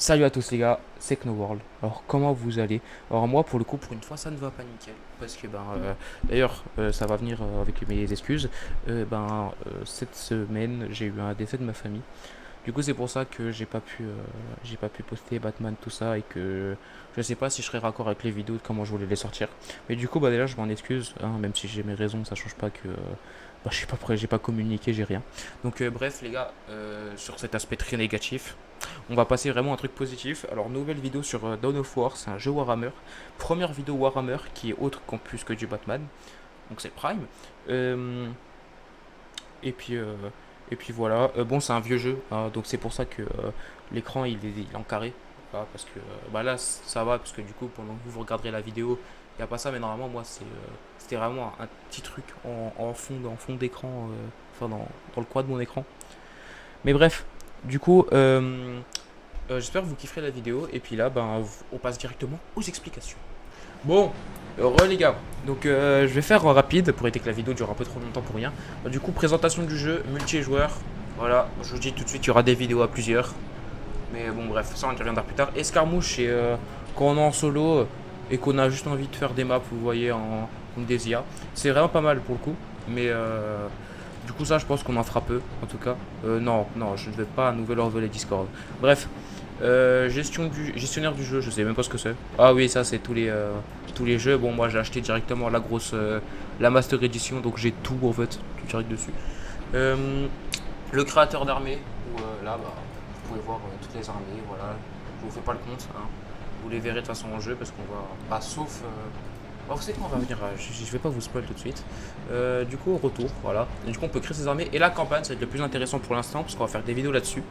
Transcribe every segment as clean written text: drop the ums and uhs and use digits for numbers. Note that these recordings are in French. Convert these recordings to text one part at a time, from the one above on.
Salut à tous les gars, c'est Knowworld. Alors comment vous allez? Alors moi pour le coup pour une fois ça ne va pas nickel parce que d'ailleurs ça va venir avec mes excuses. Cette semaine j'ai eu un décès de ma famille. Du coup c'est pour ça que j'ai pas pu poster Batman tout ça et que je sais pas si je serai raccord avec les vidéos de comment je voulais les sortir. Mais du coup bah déjà je m'en excuse hein, même si j'ai mes raisons ça change pas que je suis pas prêt, j'ai pas communiqué, j'ai rien. Donc bref les gars sur cet aspect très négatif. On va passer vraiment à un truc positif. Alors, nouvelle vidéo sur Dawn of War, c'est un jeu Warhammer. Première vidéo Warhammer qui est autre qu'en plus que du Batman. Donc, c'est le Prime. Euh, et, puis, euh, et puis voilà. Bon, c'est un vieux jeu. Hein, donc, c'est pour ça que l'écran il est en carré. Voilà, parce que là, ça va. Parce que du coup, pendant que vous regarderez la vidéo, il n'y a pas ça. Mais normalement, moi, c'était vraiment un petit truc en fond d'écran. Enfin, dans le coin de mon écran. Mais bref. Du coup, j'espère que vous kifferez la vidéo et puis là on passe directement aux explications. Bon, les gars, donc je vais faire rapide pour éviter que la vidéo dure un peu trop longtemps pour rien. Du coup, présentation du jeu, multijoueur. Voilà, je vous dis tout de suite, il y aura des vidéos à plusieurs. Mais bon, bref, ça on y reviendra plus tard. Escarmouche, c'est quand on est en solo et qu'on a juste envie de faire des maps, vous voyez, en des IA. C'est vraiment pas mal pour le coup. Mais du coup, ça, je pense qu'on en fera peu, en tout cas. Non, non, je ne vais pas à nouvel overlay Discord. Bref, gestionnaire du jeu, je sais même pas ce que c'est. Ah oui, ça c'est tous les jeux. Bon, moi j'ai acheté directement la grosse, la Master Edition, donc j'ai tout en fait, tout direct dessus. Euh, le créateur d'armée, où là, vous pouvez voir toutes les armées, voilà. Je vous fais pas le compte, hein. Vous les verrez de toute façon en jeu parce qu'on va, sauf. Vous savez quoi, on va venir. Je vais pas vous spoil tout de suite. Du coup, au retour, voilà. Et du coup, on peut créer ses armées et la campagne, ça va être le plus intéressant pour l'instant parce qu'on va faire des vidéos là-dessus.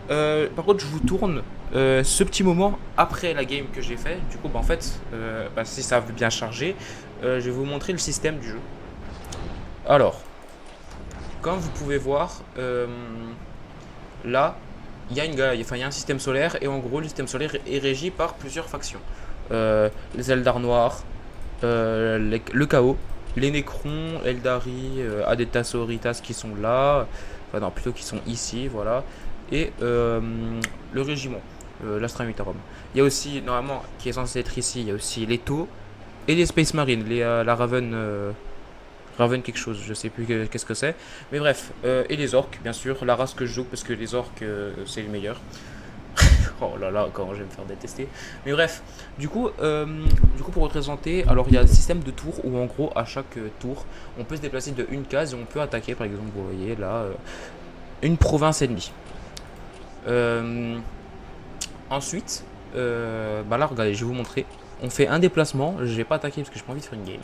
Par contre, je vous tourne ce petit moment après la game que j'ai fait. Du coup, si ça veut bien charger, je vais vous montrer le système du jeu. Alors, comme vous pouvez voir, là, il y a un système solaire et en gros, le système solaire est régi par plusieurs factions. Les Eldar noirs, le chaos, les Nécrons, Eldari, Adetas Auritas qui sont là, enfin non, plutôt qui sont ici, voilà, et le régiment, l'Astramitarum. Il y a aussi, normalement, qui est censé être ici, il y a aussi les Tau et les Space Marines, la Raven, Raven quelque chose, je sais plus qu'est-ce que c'est. Mais bref, et les orques, bien sûr, la race que je joue parce que les orques, c'est le meilleur. Oh là là, comment je vais me faire détester. Mais bref, du coup pour représenter, alors il y a un système de tours où en gros à chaque tour, on peut se déplacer de une case et on peut attaquer par exemple, vous voyez là, une province ennemie. Euh, ensuite, là regardez, je vais vous montrer. On fait un déplacement, je vais pas attaquer parce que j'ai pas envie de faire une game.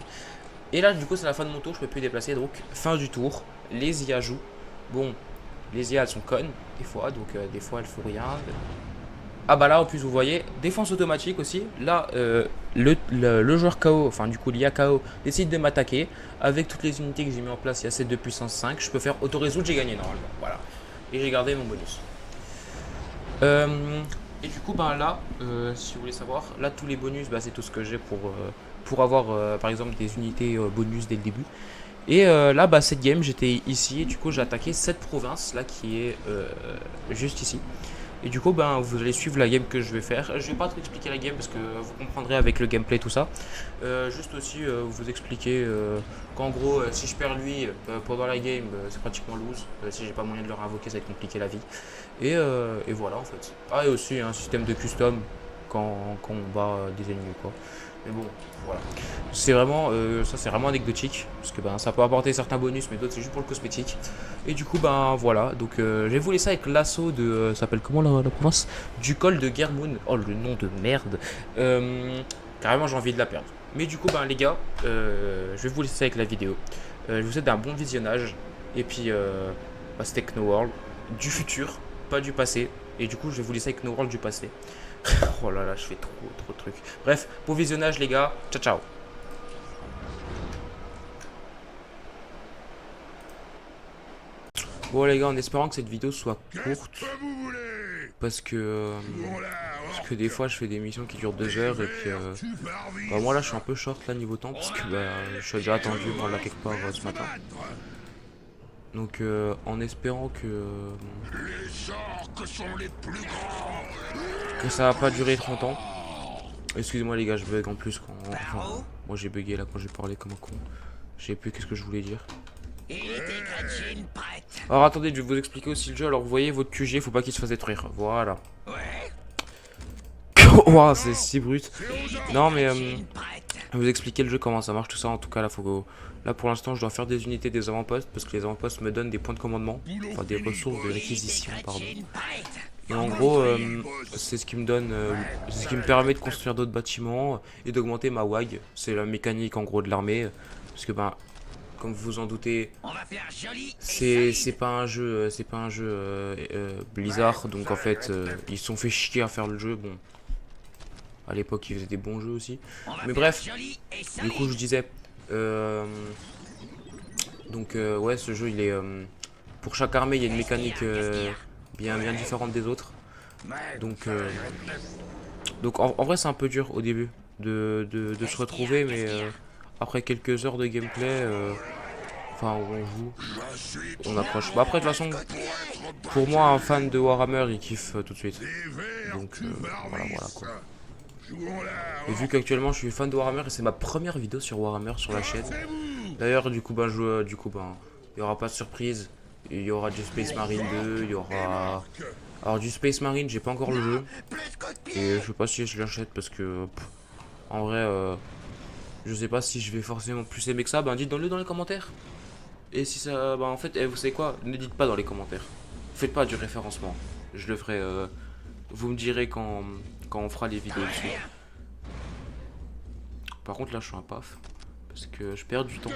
Et là du coup c'est la fin de mon tour, je peux plus déplacer, donc fin du tour, les IA jouent. Bon, les IA elles sont connes des fois, donc des fois elles font rien. Ah bah là en plus vous voyez, défense automatique aussi. Là le joueur KO, enfin du coup l'IA KO décide de m'attaquer. Avec toutes les unités que j'ai mis en place, il y a 7 de puissance 5. Je peux faire auto-résoudre, j'ai gagné normalement. Voilà. Et j'ai gardé mon bonus. Et du coup si vous voulez savoir, là tous les bonus, c'est tout ce que j'ai pour avoir par exemple des unités bonus dès le début. Et cette game j'étais ici et du coup j'ai attaqué cette province là qui est juste ici. Et du coup, vous allez suivre la game que je vais faire. Je vais pas trop expliquer la game parce que vous comprendrez avec le gameplay tout ça. Juste aussi vous expliquer qu'en gros, si je perds lui pendant la game, c'est pratiquement lose. Si j'ai pas moyen de le réinvoquer, ça va être compliqué la vie. Et voilà en fait. Ah, et aussi un système de custom quand on bat des ennemis quoi. Mais bon, voilà. C'est vraiment anecdotique parce que ça peut apporter certains bonus, mais d'autres c'est juste pour le cosmétique. Et du coup, voilà. Donc, je vais vous laisser avec l'assaut de. Ça s'appelle comment la province? Du col de Germoun. Oh, le nom de merde. Carrément, j'ai envie de la perdre. Mais du coup, les gars, je vais vous laisser avec la vidéo. Je vous souhaite un bon visionnage. Et puis, c'était Knowworld du futur, pas du passé. Et du coup, je vais vous laisser avec Knowworld du passé. Oh là là, je fais trop de trucs. Bref, bon visionnage, les gars. Ciao, ciao. Bon les gars, en espérant que cette vidéo soit courte, parce que des fois je fais des missions qui durent 2 heures et puis moi là je suis un peu short là niveau temps parce que je suis déjà attendu par là quelque part ce matin. Donc en espérant Les orques sont les plus grands. que ça va pas durer 30 ans. Excusez-moi les gars, je bug en plus quand... Enfin, moi j'ai bugué là quand j'ai parlé comme un con. Je sais plus qu'est-ce que je voulais dire. Alors attendez, je vais vous expliquer aussi le jeu. Alors vous voyez votre QG, faut pas qu'il se fasse détruire. Voilà. Ouah, c'est si brut. Non mais je vais vous expliquer le jeu, comment ça marche, tout ça. En tout cas là, là pour l'instant je dois faire des unités des avant-postes parce que les avant-postes me donnent des points de commandement. Enfin des ressources de réquisition, pardon. Et en gros, c'est ce qui me donne, c'est ce qui me permet de construire d'autres bâtiments et d'augmenter ma WAG. C'est la mécanique en gros de l'armée. Parce que ben, comme vous vous en doutez, c'est pas un jeu Blizzard, donc en fait ils se sont fait chier à faire le jeu. Bon, à l'époque ils faisaient des bons jeux aussi. Mais bref, du coup je disais, donc ouais, ce jeu il est pour chaque armée il y a une mécanique bien différente des autres. Donc en vrai c'est un peu dur au début de se retrouver, mais après quelques heures de gameplay, enfin où on joue, on approche. Bah après de toute façon, pour moi un fan de Warhammer il kiffe tout de suite. Donc voilà quoi. Et vu qu'actuellement je suis fan de Warhammer et c'est ma première vidéo sur Warhammer sur la chaîne. D'ailleurs du coup il y aura pas de surprise. Il y aura du Space Marine 2, il y aura... Alors du Space Marine, j'ai pas encore le jeu. Et je sais pas si je l'achète parce que... en vrai, je sais pas si je vais forcément plus aimer que ça. Ben dites-le dans les commentaires. Et si ça... Ben en fait, vous savez quoi? Ne dites pas dans les commentaires. Faites pas du référencement. Je le ferai... vous me direz quand on fera les vidéos dessus. Par contre là je suis un paf. Parce que je perds du temps.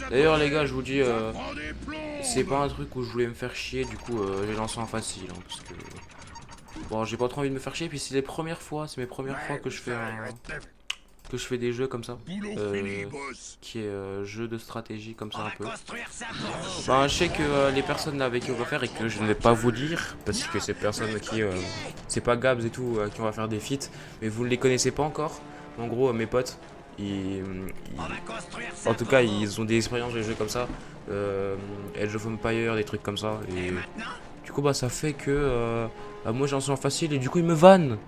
D'ailleurs les gars, je vous dis... c'est pas un truc où je voulais me faire chier. Du coup j'ai lancé en facile. Hein, parce que... bon, j'ai pas trop envie de me faire chier. Puis c'est mes premières fois que je fais des jeux comme ça. Qui est jeu de stratégie comme ça un peu. Ben, je sais que les personnes avec qui on va faire et que je ne vais pas vous dire. Parce que c'est personnes qui... c'est pas Gabs et tout qui on va faire des feats. Mais vous ne les connaissez pas encore. En gros mes potes. En tout cas ils ont des expériences de jeux comme ça. Age of Empire, des trucs comme ça. Et du coup bah ça fait que bah, moi j'ai lancé en facile et du coup ils me vannent.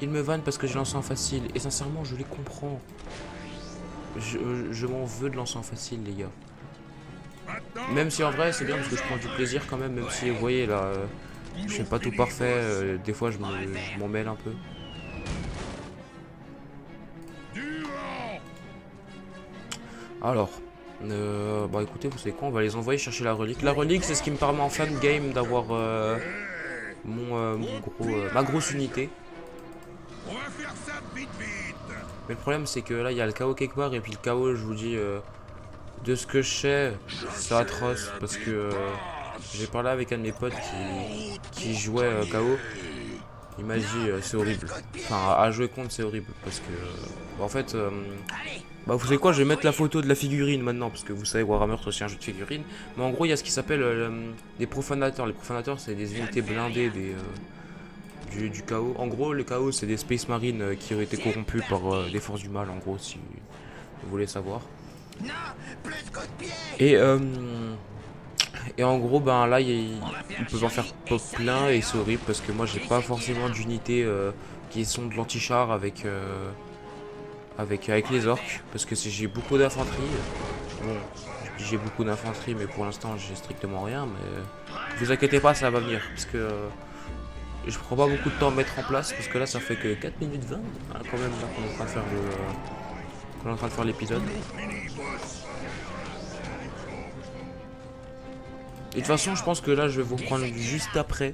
Ils me vannent parce que j'ai lancé en facile. Et sincèrement je les comprends. Je m'en veux de lancer en facile les gars. Même si en vrai c'est bien parce que je prends du plaisir quand même. Même si vous voyez là je fais pas tout parfait. Des fois je m'en mêle un peu. Alors, bah écoutez, vous savez quoi, on va les envoyer chercher la relique. La relique, c'est ce qui me permet en fin de game d'avoir ma grosse unité. Mais le problème, c'est que là, il y a le chaos quelque part, et puis le chaos, je vous dis, de ce que je sais, c'est atroce, parce que j'ai parlé avec un de mes potes qui jouait chaos. Il m'a dit, c'est horrible. Enfin, à jouer contre, c'est horrible, parce que, bah, en fait... bah vous savez quoi, je vais mettre la photo de la figurine maintenant, parce que vous savez Warhammer c'est aussi un jeu de figurines. Mais en gros il y a ce qui s'appelle des profanateurs. Les profanateurs c'est des unités blindées du chaos. En gros le chaos c'est des Space Marines qui ont été corrompus par des forces du mal en gros si vous voulez savoir. Et, et en gros ben là ils peuvent en faire pop plein et c'est horrible parce que moi j'ai pas forcément d'unités qui sont de l'anti-char avec les orques, parce que j'ai beaucoup d'infanterie. Bon, j'ai beaucoup d'infanterie, mais pour l'instant j'ai strictement rien. Mais vous inquiétez pas, ça va venir, parce que je prends pas beaucoup de temps à mettre en place, parce que là ça fait que 4 minutes 20 hein, quand même là qu'on est en train de faire qu'on est en train de faire l'épisode. Et de toute façon, je pense que là je vais vous reprendre juste après,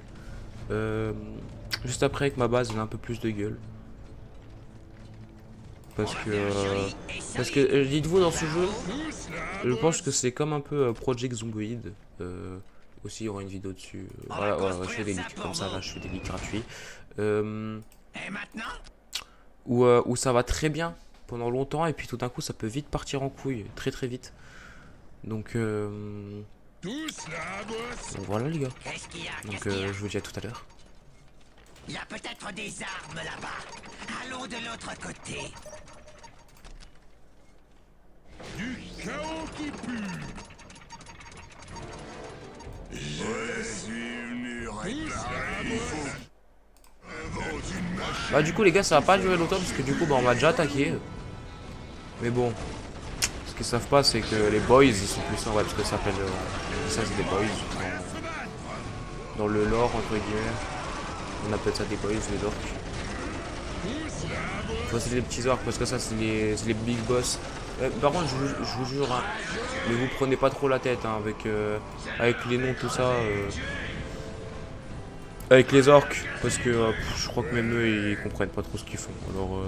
avec ma base, elle a un peu plus de gueule. Parce que dites-vous dans ce jeu, je pense que c'est comme un peu Project Zomboid. Aussi il y aura une vidéo dessus. Voilà, je fais des leaks comme ça, là je fais des leaks gratuits. Où ça va très bien pendant longtemps et puis tout d'un coup ça peut vite partir en couille, très très vite. Donc voilà les gars. Donc je vous dis à tout à l'heure. Il y a peut-être des armes là-bas. Allons de l'autre côté. Du chaos qui pue. Bah du coup les gars ça va pas durer longtemps parce que du coup bah on m'a déjà attaqué. Mais bon. Ce qu'ils savent pas c'est que les boys ils sont puissants, ouais parce que ça s'appelle ça c'est des boys dans le lore entre guillemets. On appelle ça des boys, les orques. Enfin c'est les petits orques parce que ça c'est les big boss. Par contre je vous jure hein, ne vous prenez pas trop la tête hein, avec les noms tout ça. Avec les orques, parce que je crois que même eux ils comprennent pas trop ce qu'ils font. Alors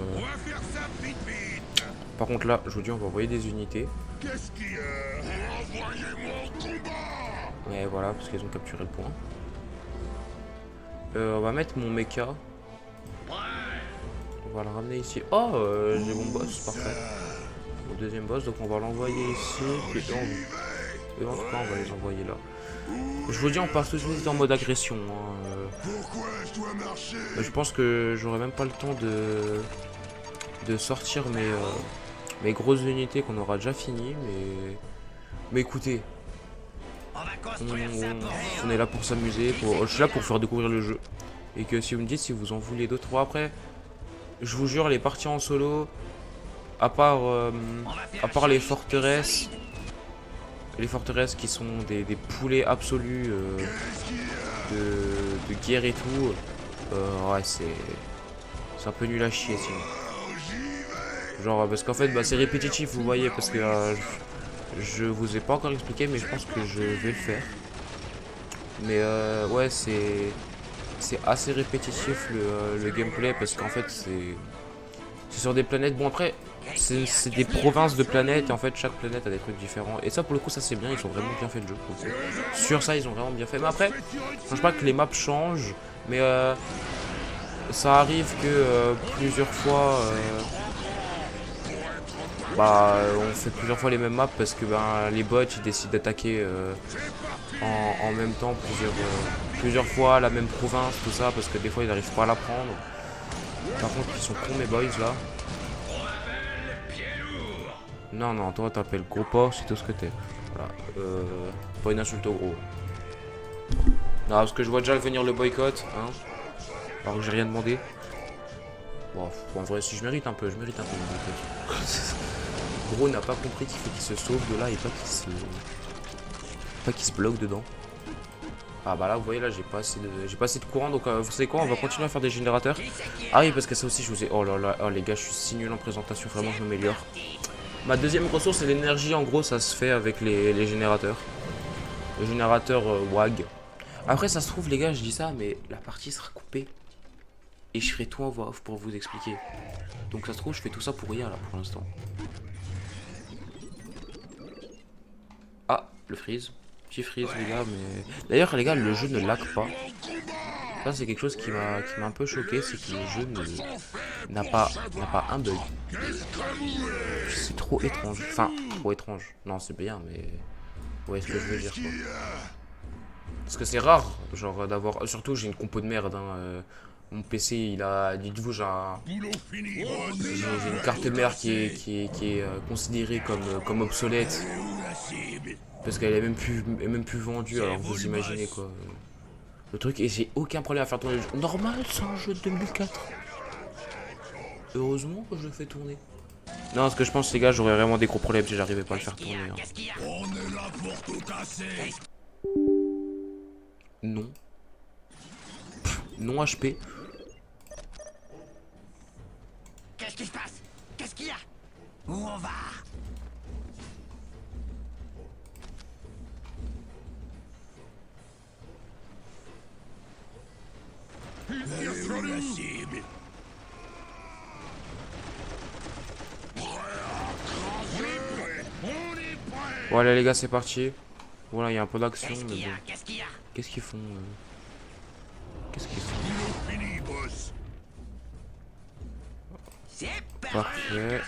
par contre là, je vous dis on va envoyer des unités. Et voilà, parce qu'ils ont capturé le point. On va mettre mon mecha. On va le ramener ici. Oh, j'ai mon boss, parfait. Mon deuxième boss, donc on va l'envoyer ici. Puis en tout cas, on va les envoyer là. Je vous dis, on passe tout de suite en mode agression. Hein. Je pense que j'aurai même pas le temps de sortir mes grosses unités qu'on aura déjà fini. Mais écoutez, on est là pour s'amuser. Je suis là pour faire découvrir le jeu. Et que si vous me dites si vous en voulez d'autres, bon, après, je vous jure, les parties en solo, à part les forteresses. Les forteresses qui sont des poulets absolus de guerre et tout. Ouais, c'est un peu nul à chier sinon. Genre, parce qu'en fait, bah, c'est répétitif, vous voyez, parce que je vous ai pas encore expliqué, mais je pense que je vais le faire. Mais ouais, c'est assez répétitif le gameplay, parce qu'en fait, c'est sur des planètes. Bon, après. C'est des provinces de planètes et en fait chaque planète a des trucs différents. Et ça pour le coup ça c'est bien, ils ont vraiment bien fait le jeu. Sur ça ils ont vraiment bien fait. Mais après, je pense pas que les maps changent. Mais ça arrive que plusieurs fois on fait plusieurs fois les mêmes maps parce que les bots ils décident d'attaquer en même temps plusieurs fois la même province, tout ça, parce que des fois ils n'arrivent pas à la prendre. Par contre ils sont cons mes boys là. Non, non, toi t'appelles gros porc, c'est tout ce que t'es. Voilà. Pas une insulte au gros. Non, parce que je vois déjà venir le boycott, hein. Alors que j'ai rien demandé. Bon, en vrai, si je mérite un peu le boycott. Gros n'a pas compris qu'il faut qu'il se sauve de là et pas qu'il se bloque dedans. Ah bah là vous voyez là j'ai pas assez de courant, donc vous savez quoi, on va continuer à faire des générateurs. Ah oui parce que ça aussi je vous ai... Oh là là, oh les gars je suis si nul en présentation, vraiment je m'améliore. Ma deuxième ressource c'est l'énergie, en gros ça se fait avec les générateurs. Le générateur WAG. Après ça se trouve les gars je dis ça mais la partie sera coupée. Et je ferai tout en voix off pour vous expliquer. Donc ça se trouve je fais tout ça pour rien là pour l'instant. Ah le freeze. Petit freeze les gars mais... D'ailleurs les gars le jeu ne lag pas. Ça c'est quelque chose qui m'a un peu choqué, c'est que le jeu n'a pas un bug. C'est trop étrange. Enfin trop étrange. Non c'est bien mais... Vous voyez ce que je veux dire quoi. Parce que c'est rare genre d'avoir... Surtout j'ai une compo de merde hein. Mon PC il a... Dites-vous j'ai une carte mère qui est considérée comme obsolète. Parce qu'elle est même plus vendue, alors vous imaginez quoi. Le truc, et j'ai aucun problème à faire tourner le jeu. Normal, c'est un jeu de 2004. Heureusement que je le fais tourner. Non, parce que je pense les gars, j'aurais vraiment des gros problèmes si j'arrivais pas à le faire tourner. Hein. Non. Non HP. Qu'est-ce qui se passe? Qu'est-ce qu'il y a? Où on va? La cible. Voilà les gars, c'est parti. Voilà, il y a un peu d'action. Mais bon. Qu'est-ce qu'ils font Qu'est-ce qu'ils font Parfait.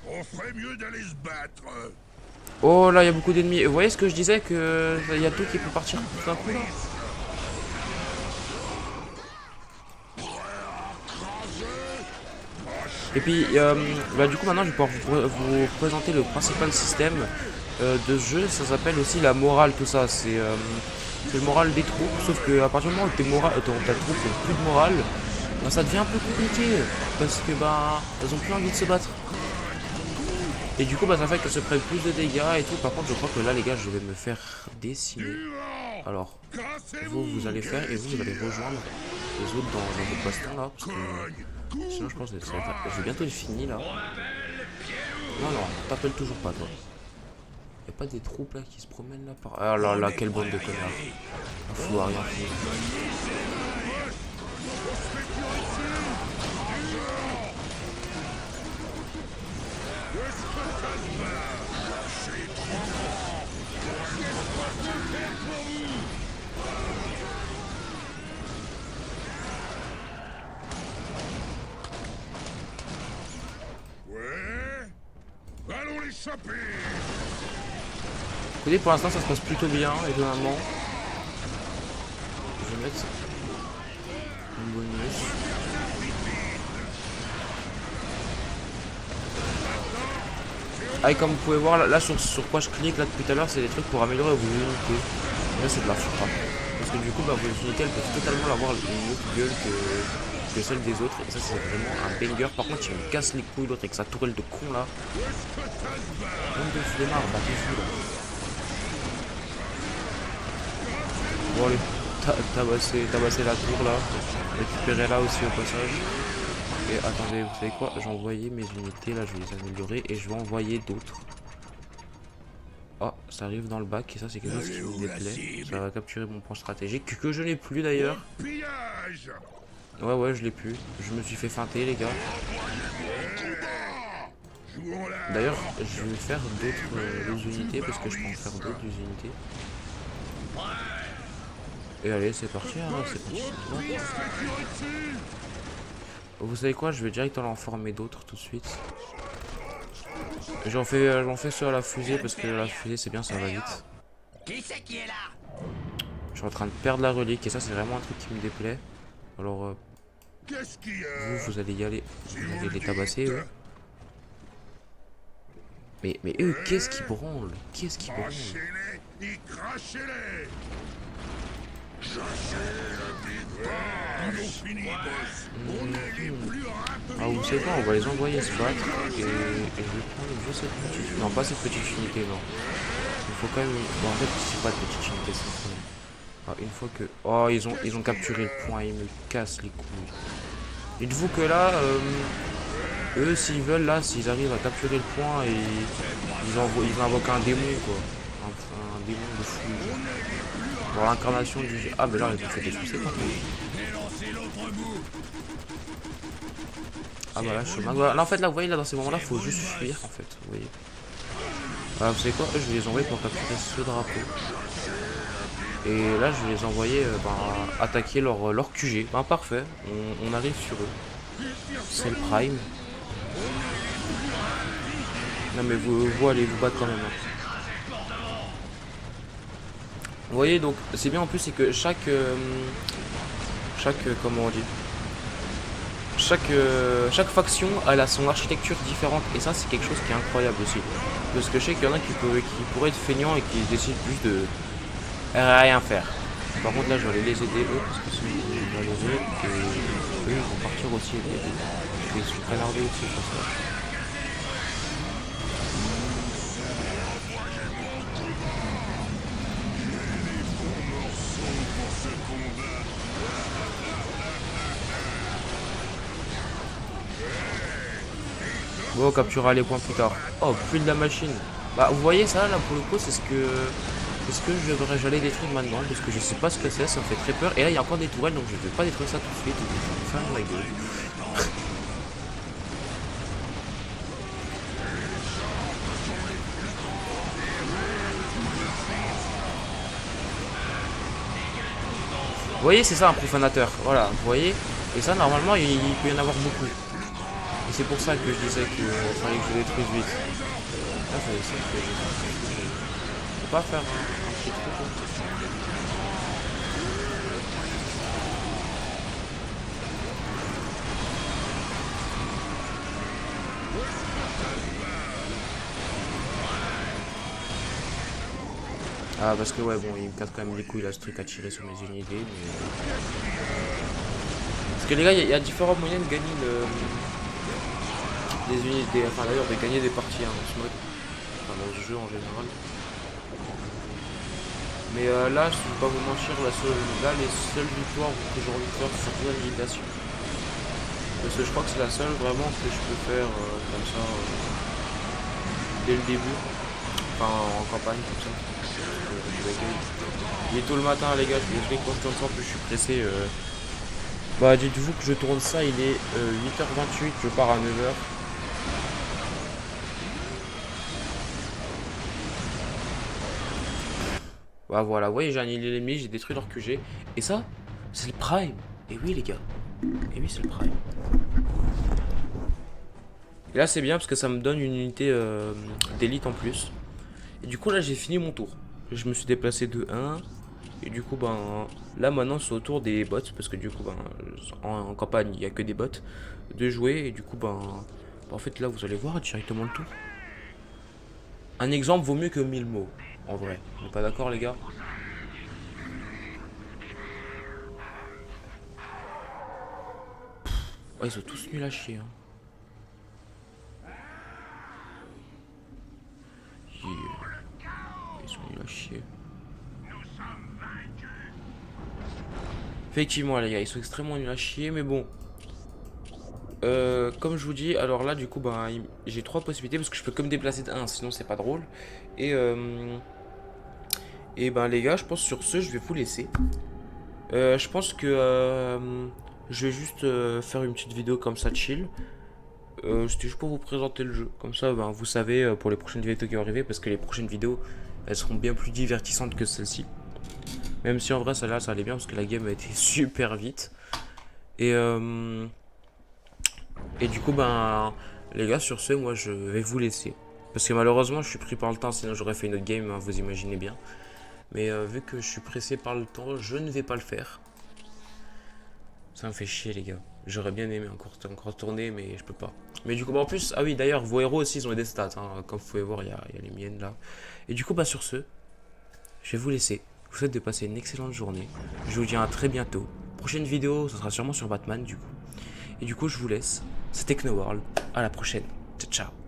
On ferait mieux d'aller se battre. Oh là, il y a beaucoup d'ennemis. Vous voyez ce que je disais, que il y a tout qui peut partir tout d'un coup là. Et puis, du coup, maintenant, je vais pouvoir vous présenter le principal système. de ce jeu, ça s'appelle aussi la morale, tout ça. C'est le moral des troupes, sauf que à partir du moment où ta troupe n'a plus de morale, bah, ça devient un peu compliqué, parce que bah, elles ont plus envie de se battre. Et du coup, bah, ça fait qu'elles se prennent plus de dégâts et tout. Par contre, je crois que là, les gars, je vais me faire décimer. Alors, vous allez faire et vous allez rejoindre les autres dans votre baston là, parce que sinon, je pense que ça va être... Je vais bientôt le finir là. Non, non, t'appelles toujours pas, toi. Y'a pas des troupes là qui se promènent là par... Ah là là, quelle bande de connards. Un fou à rien faire. Ouais. Allons les choper. Écoutez, pour l'instant, ça se passe plutôt bien, étonnamment. Je vais mettre un bonus. Ah, et comme vous pouvez voir, là sur quoi je clique là depuis tout à l'heure, c'est des trucs pour améliorer vos unités. Et là, c'est de la frappe. Parce que du coup, bah, vos unités, elles peuvent totalement avoir une autre gueule que celle des autres. Et ça, c'est vraiment un banger. Par contre, il me casse les couilles l'autre avec sa tourelle de con là. Bande de flemmards, battez-vous là. Bon, allez, tabasser la tour là. Récupérer là aussi au passage. Et attendez, vous savez quoi? J'ai envoyé mes unités là, je vais les améliorer et je vais envoyer d'autres. Oh, ça arrive dans le bac et ça c'est quelque chose qui me déplaît. Ça va capturer mon point stratégique que je n'ai plus d'ailleurs. Ouais, je l'ai plus. Je me suis fait feinter les gars. D'ailleurs, je vais faire d'autres unités parce que je peux en faire d'autres unités. Et allez, c'est parti, hein, c'est parti. Vous savez quoi, je vais directement en former d'autres tout de suite. J'en fais sur la fusée parce que la fusée c'est bien, ça va vite. Qui c'est qui est là? Je suis en train de perdre la relique et ça c'est vraiment un truc qui me déplaît. Alors vous allez y aller, vous allez les tabasser eux. Mais eux, qu'est-ce qui branle? Qu'est-ce qui branle? Ah, vous savez quoi, on va les envoyer se battre et je vais prendre juste cette petite... Non, pas cette petite unité, non. Il faut quand même... Bon, en fait, c'est pas de petite unité, c'est le problème. Ah, une fois que... Oh, ils ont capturé le point, ils me cassent les couilles. Dites-vous que là, eux, s'ils veulent, là, s'ils arrivent à capturer le point, et ils invoquent un démon, quoi. Un démon de fou. Genre l'incarnation du... Ah, mais là, ils ont fait défoncer, par contre. Ah bah là je suis mal. Là en fait là vous voyez là dans ces moments là faut juste fuir en fait, vous voyez. Alors vous savez quoi, eux, je vais les envoyer pour capturer ce drapeau. Et là je vais les envoyer attaquer leur QG. Ben parfait, on arrive sur eux. C'est le prime. Non mais vous allez vous battre quand même. Hein. Vous voyez donc c'est bien en plus c'est que chaque comment on dit, chaque faction elle a son architecture différente et ça c'est quelque chose qui est incroyable aussi. Parce que je sais qu'il y en a qui pourraient être feignants et qui décident juste de rien faire. Par contre là je vais aller les aider eux parce que sinon je vais les aider et eux ils vont partir aussi aider. Ils sont canardés aussi pour ça. Bon, on capturera les points plus tard. Oh, plus de la machine. Bah, vous voyez ça, là, pour le coup, c'est ce que j'allais détruire maintenant, parce que je sais pas ce que c'est, ça me fait très peur. Et là, il y a encore des tourelles, donc je vais pas détruire ça tout de suite. Je vais faire ma gueule. Vous voyez, c'est ça un profanateur. Voilà, vous voyez. Et ça, normalement, il peut y en avoir beaucoup. Et c'est pour ça que je disais qu'il fallait que je détruise vite. Là, c'est ça que je peux pas faire un petit truc. Ah, parce que ouais, bon, il me casse quand même les couilles là, ce truc à tirer sur mes unités. Mais... Parce que les gars, il y a différents moyens de gagner des unités. Enfin, d'ailleurs, de gagner des parties hein, dans ce mode. Enfin, dans ce jeu en général. Mais là, je vais pas vous mentir, là, les seules victoires que j'ai envie de faire, c'est surtout la méditation. Parce que je crois que c'est la seule vraiment que je peux faire comme ça dès le début. Enfin, en campagne, comme ça. Il est tôt le matin, les gars, je suis désolé, quand je tourne ça, en plus je suis pressé. Bah, dites-vous que je tourne ça, il est 8h28, je pars à 9h. Bah voilà, vous voyez, j'ai annihilé l'ennemi, j'ai détruit leur QG. Et ça, c'est le prime. Et oui, les gars. Et oui, c'est le prime. Et là, c'est bien parce que ça me donne une unité d'élite en plus. Et du coup, là, j'ai fini mon tour. Je me suis déplacé de 1. Et du coup, ben, là, maintenant, c'est au tour des bots. Parce que du coup, ben, en campagne, il n'y a que des bots. De jouer. Et du coup, ben, en fait, là, vous allez voir directement le tour. Un exemple vaut mieux que 1000 mots. En vrai. On n'est pas d'accord, les gars? Ouais, ils sont tous nuls à chier. Hein. Ils sont nuls à chier. Effectivement, les gars, ils sont extrêmement nuls à chier. Mais bon. Comme je vous dis, alors là, du coup, bah, j'ai 3 possibilités parce que je peux que me déplacer de 1, sinon c'est pas drôle. Et ben, les gars, je pense sur ce, je vais vous laisser. Je pense que je vais juste faire une petite vidéo comme ça, chill. C'était juste pour vous présenter le jeu. Comme ça, ben, vous savez pour les prochaines vidéos qui vont arriver, parce que les prochaines vidéos, elles seront bien plus divertissantes que celle-ci. Même si en vrai, celle-là, ça allait bien parce que la game a été super vite. Et du coup, ben, les gars, sur ce, moi, je vais vous laisser. Parce que malheureusement, je suis pris par le temps, sinon j'aurais fait une autre game, hein, vous imaginez bien. Mais vu que je suis pressé par le temps, je ne vais pas le faire. Ça me fait chier, les gars. J'aurais bien aimé encore tourner, mais je peux pas. Mais du coup, bah, en plus, ah oui, d'ailleurs, vos héros aussi, ils ont des stats. Hein. Comme vous pouvez voir, il y a les miennes là. Et du coup, bah, sur ce, je vais vous laisser. Je vous souhaite de passer une excellente journée. Je vous dis à très bientôt. Prochaine vidéo, ça sera sûrement sur Batman, du coup. Et du coup, je vous laisse. C'était Technoworld. À la prochaine. Ciao, ciao.